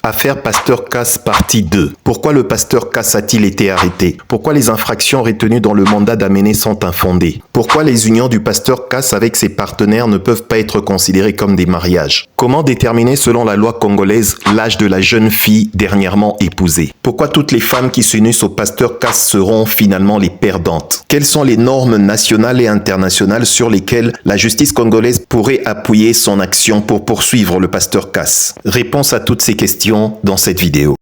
Affaire Pasteur Casse partie 2. Pourquoi le pasteur Casse a-t-il été arrêté? Pourquoi les infractions retenues dans le mandat d'Amené sont infondées? Pourquoi les unions du pasteur Casse avec ses partenaires ne peuvent pas être considérées comme des mariages? Comment déterminer selon la loi congolaise l'âge de la jeune fille dernièrement épousée? Pourquoi toutes les femmes qui s'unissent au pasteur Casse seront finalement les perdantes? Quelles sont les normes nationales et internationales sur lesquelles la justice congolaise pourrait appuyer son action pour poursuivre le pasteur Casse? Réponse à toutes ces questions dans cette vidéo.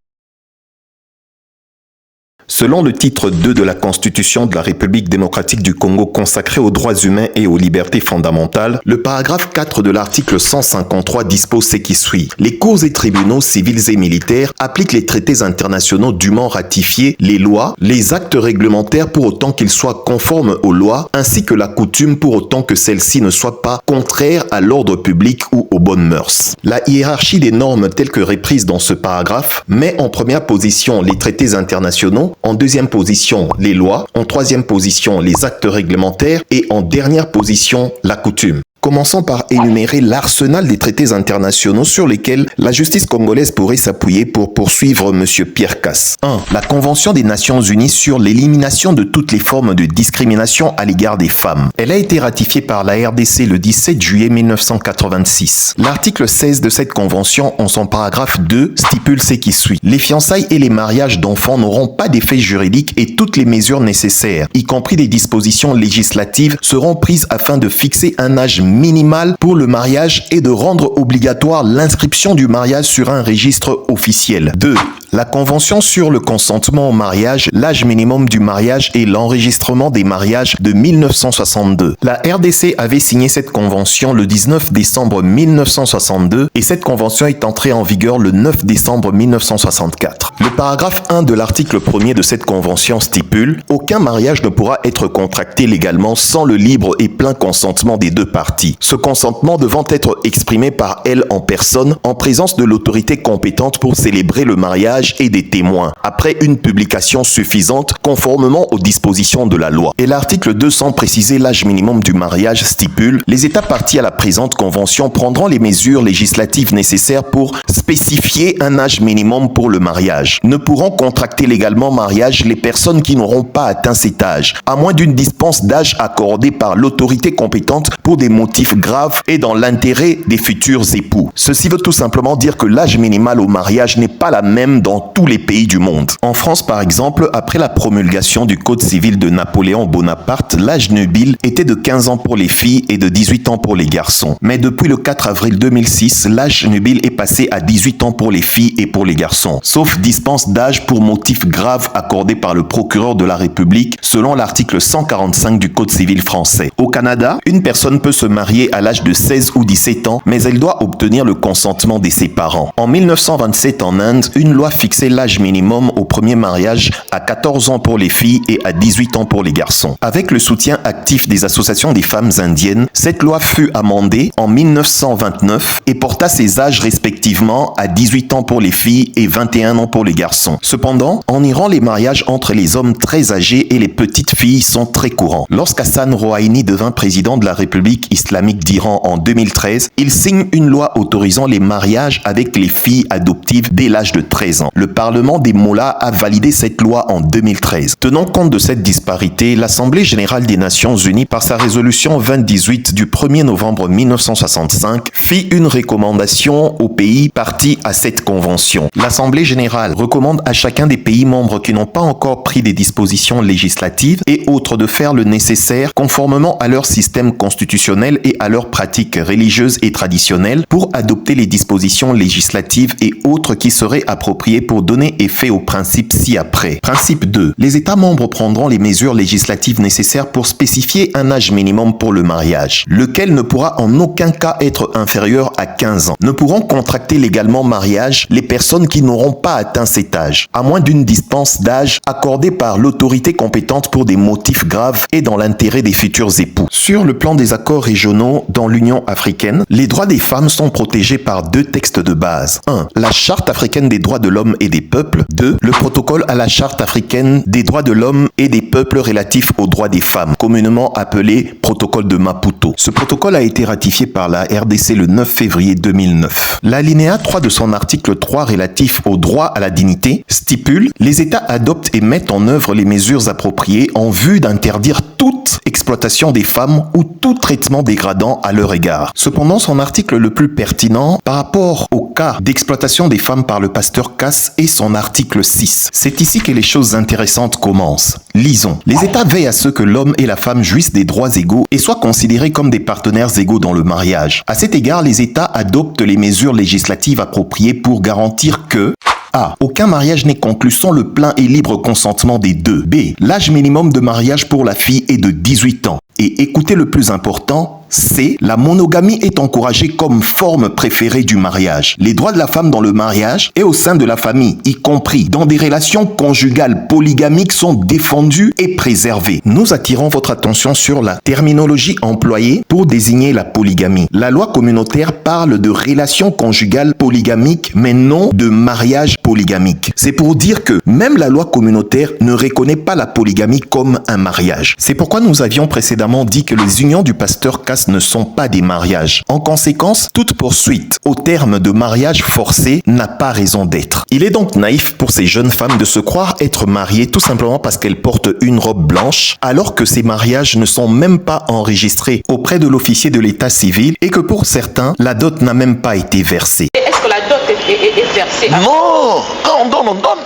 Selon le titre 2 de la Constitution de la République démocratique du Congo consacré aux droits humains et aux libertés fondamentales, le paragraphe 4 de l'article 153 dispose ce qui suit. Les cours et tribunaux civils et militaires appliquent les traités internationaux dûment ratifiés, les lois, les actes réglementaires pour autant qu'ils soient conformes aux lois, ainsi que la coutume pour autant que celle-ci ne soit pas contraire à l'ordre public ou aux bonnes mœurs. La hiérarchie des normes telles que reprises dans ce paragraphe met en première position les traités internationaux, en deuxième position les lois, en troisième position les actes réglementaires et en dernière position la coutume. Commençons par énumérer l'arsenal des traités internationaux sur lesquels la justice congolaise pourrait s'appuyer pour poursuivre M. Pierre Casse. 1. La Convention des Nations Unies sur l'élimination de toutes les formes de discrimination à l'égard des femmes. Elle a été ratifiée par la RDC le 17 juillet 1986. L'article 16 de cette convention, en son paragraphe 2, stipule ce qui suit. Les fiançailles et les mariages d'enfants n'auront pas d'effet juridique et toutes les mesures nécessaires, y compris des dispositions législatives, seront prises afin de fixer un âge minimal pour le mariage et de rendre obligatoire l'inscription du mariage sur un registre officiel. 2. La Convention sur le consentement au mariage, l'âge minimum du mariage et l'enregistrement des mariages de 1962. La RDC avait signé cette convention le 19 décembre 1962 et cette convention est entrée en vigueur le 9 décembre 1964. Le paragraphe 1 de l'article 1er de cette convention stipule « Aucun mariage ne pourra être contracté légalement sans le libre et plein consentement des deux parties. Ce consentement devant être exprimé par elle en personne en présence de l'autorité compétente pour célébrer le mariage et des témoins, après une publication suffisante conformément aux dispositions de la loi. » Et l'article 2, sans préciser l'âge minimum du mariage, stipule « Les États partis à la présente convention prendront les mesures législatives nécessaires pour spécifier un âge minimum pour le mariage. Ne pourront contracter légalement mariage les personnes qui n'auront pas atteint cet âge, à moins d'une dispense d'âge accordée par l'autorité compétente pour des motifs graves et dans l'intérêt des futurs époux. » Ceci veut tout simplement dire que l'âge minimal au mariage n'est pas la même dans tous les pays du monde. En France, par exemple, après la promulgation du Code civil de Napoléon Bonaparte, l'âge nubile était de 15 ans pour les filles et de 18 ans pour les garçons. Mais depuis le 4 avril 2006, l'âge nubile est passé à 18 ans pour les filles et pour les garçons, sauf dispense d'âge pour motifs graves accordés par le procureur de la République selon l'article 145 du Code civil français. Au Canada, une personne peut se marier à l'âge de 16 ou 17 ans, mais elle doit obtenir le consentement de ses parents. En 1927 en Inde, une loi fixait l'âge minimum au premier mariage à 14 ans pour les filles et à 18 ans pour les garçons. Avec le soutien actif des associations des femmes indiennes, cette loi fut amendée en 1929 et porta ces âges respectivement à 18 ans pour les filles et 21 ans pour les garçons. Cependant, en Iran, les mariages entre les hommes très âgés et les petites filles sont très courants. Lorsqu'Hassan Rouhani devint président de la République islamique d'Iran en 2013, il signe une loi autorisant les mariages avec les filles adoptives dès l'âge de 13 ans. Le Parlement des Mollahs a validé cette loi en 2013. Tenant compte de cette disparité, l'Assemblée générale des Nations unies, par sa résolution 2018 du 1er novembre 1965, fit une recommandation aux pays partis à cette convention. L'Assemblée générale recommande à chacun des pays membres qui n'ont pas encore pris des dispositions législatives et autres de faire le nécessaire conformément à leur système constitutionnel et à leurs pratiques religieuses et traditionnelles pour adopter les dispositions législatives et autres qui seraient appropriées pour donner effet au principe ci-après. Principe 2. Les États membres prendront les mesures législatives nécessaires pour spécifier un âge minimum pour le mariage, lequel ne pourra en aucun cas être inférieur à 15 ans. Ne pourront contracter légalement mariage les personnes qui n'auront pas atteint cet âge, à moins d'une dispense d'âge accordée par l'autorité compétente pour des motifs graves et dans l'intérêt des futurs époux. Sur le plan des accords régionaux régionaux dans l'Union africaine, les droits des femmes sont protégés par 2 textes de base. 1. La Charte africaine des droits de l'homme et des peuples. 2. Le protocole à la Charte africaine des droits de l'homme et des peuples relatifs aux droits des femmes, communément appelé protocole de Maputo. Ce protocole a été ratifié par la RDC le 9 février 2009. L'alinéa 3 de son article 3 relatif au droit à la dignité stipule « Les États adoptent et mettent en œuvre les mesures appropriées en vue d'interdire toute exploitation des femmes ou tout traitement dégradant à leur égard. » Cependant, son article le plus pertinent par rapport au cas d'exploitation des femmes par le pasteur Cass est son article 6. C'est ici que les choses intéressantes commencent. Lisons. Les États veillent à ce que l'homme et la femme jouissent des droits égaux et soient considérés comme des partenaires égaux dans le mariage. À cet égard, les États adoptent les mesures législatives appropriées pour garantir que A. Aucun mariage n'est conclu sans le plein et libre consentement des deux. B. L'âge minimum de mariage pour la fille est de 18 ans. Et écoutez le plus important, C. La monogamie est encouragée comme forme préférée du mariage. Les droits de la femme dans le mariage et au sein de la famille, y compris dans des relations conjugales polygamiques, sont défendus et préservés. Nous attirons votre attention sur la terminologie employée pour désigner la polygamie. La loi communautaire parle de relations conjugales polygamiques, mais non de mariage polygamique. C'est pour dire que même la loi communautaire ne reconnaît pas la polygamie comme un mariage. C'est pourquoi nous avions précédemment dit que les unions du pasteur Cass ne sont pas des mariages. En conséquence, toute poursuite au terme de mariage forcé n'a pas raison d'être. Il est donc naïf pour ces jeunes femmes de se croire être mariées tout simplement parce qu'elles portent une robe blanche, alors que ces mariages ne sont même pas enregistrés auprès de l'officier de l'état civil et que pour certains, la dot n'a même pas été versée. Est-ce que la dot est versée? Non, quand on donne, on donne.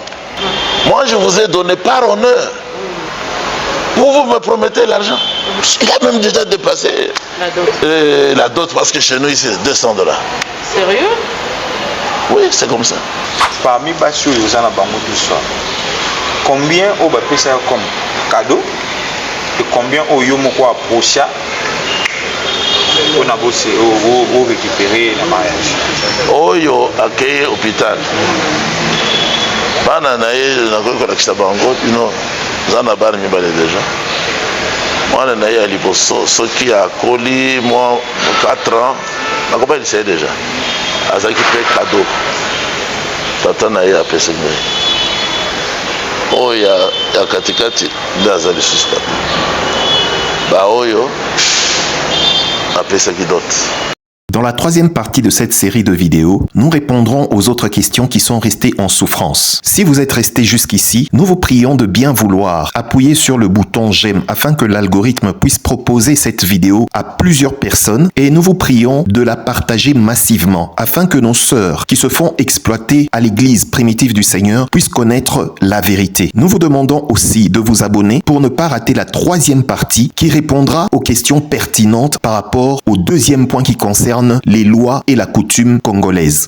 Moi, je vous ai donné par honneur. Vous me promettez l'argent. Il a même déjà dépassé la dot parce que chez nous, c'est $200. Sérieux? Oui, c'est comme ça. Parmi Bassou et Ozana Bamoutou, combien on va payer ça comme cadeau et combien on va approcher pour récupérer le mariage? Oyo accueille hôpital. Bananaye, n'a pas encore, Zana bar mi balé déjà. Moi, on a eu à Liboso, ce qui a collé, moi, 4 ans, ma compagne, il sait déjà. À ça qui fait cadeau. Tata n'a eu à Pessengé. Oh, il y a Katikati, d'Azali Susta. Bah, oh, yo, à Pessengé d'autres. Dans la troisième partie de cette série de vidéos, nous répondrons aux autres questions qui sont restées en souffrance. Si vous êtes resté jusqu'ici, nous vous prions de bien vouloir appuyer sur le bouton j'aime afin que l'algorithme puisse proposer cette vidéo à plusieurs personnes et nous vous prions de la partager massivement afin que nos sœurs qui se font exploiter à l'église primitive du Seigneur puissent connaître la vérité. Nous vous demandons aussi de vous abonner pour ne pas rater la troisième partie qui répondra aux questions pertinentes par rapport au deuxième point qui concerne les lois et la coutume congolaise.